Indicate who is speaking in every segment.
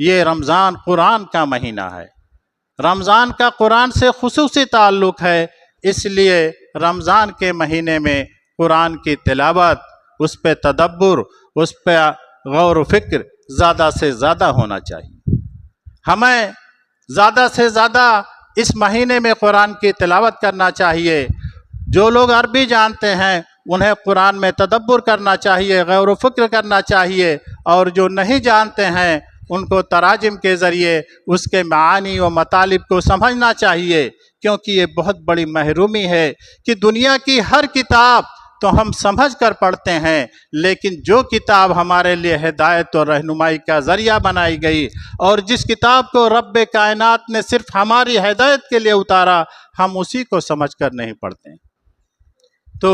Speaker 1: یہ رمضان قرآن کا مہینہ ہے، رمضان کا قرآن سے خصوصی تعلق ہے، اس لیے رمضان کے مہینے میں قرآن کی تلاوت، اس پہ تدبر، اس پہ غور و فکر زیادہ سے زیادہ ہونا چاہیے۔ ہمیں زیادہ سے زیادہ اس مہینے میں قرآن کی تلاوت کرنا چاہیے۔ جو لوگ عربی جانتے ہیں انہیں قرآن میں تدبر کرنا چاہیے، غور و فکر کرنا چاہیے، اور جو نہیں جانتے ہیں ان کو تراجم کے ذریعے اس کے معانی و مطالب کو سمجھنا چاہیے، کیونکہ یہ بہت بڑی محرومی ہے کہ دنیا کی ہر کتاب تو ہم سمجھ کر پڑھتے ہیں، لیکن جو کتاب ہمارے لیے ہدایت اور رہنمائی کا ذریعہ بنائی گئی، اور جس کتاب کو رب کائنات نے صرف ہماری ہدایت کے لیے اتارا، ہم اسی کو سمجھ کر نہیں پڑھتے ہیں۔ تو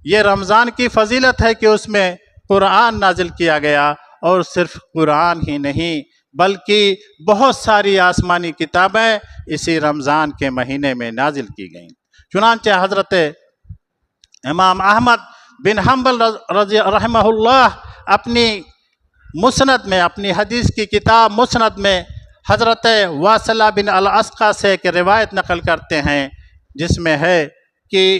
Speaker 1: یہ رمضان کی فضیلت ہے کہ اس میں قرآن نازل کیا گیا، اور صرف قرآن ہی نہیں بلکہ بہت ساری آسمانی کتابیں اسی رمضان کے مہینے میں نازل کی گئیں۔ چنانچہ حضرت امام احمد بن حنبل رحمہ اللہ اپنی مسند میں، اپنی حدیث کی کتاب مسند میں حضرت واصلہ بن الاسقا سے ایک روایت نقل کرتے ہیں، جس میں ہے کہ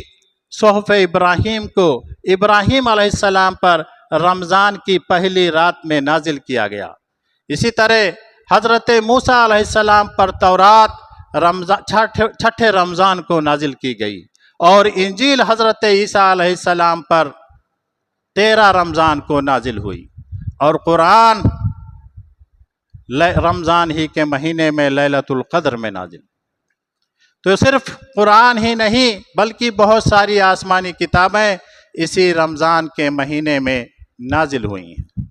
Speaker 1: صحف ابراہیم کو ابراہیم علیہ السلام پر رمضان کی پہلی رات میں نازل کیا گیا۔ اسی طرح حضرت موسیٰ علیہ السلام پر تورات چھٹے رمضان کو نازل کی گئی، اور انجیل حضرت عیسیٰ علیہ السلام پر 13 رمضان کو نازل ہوئی، اور قرآن رمضان ہی کے مہینے میں لیلۃ القدر میں نازل۔ تو صرف قرآن ہی نہیں بلکہ بہت ساری آسمانی کتابیں اسی رمضان کے مہینے میں نازل ہوئی ہیں۔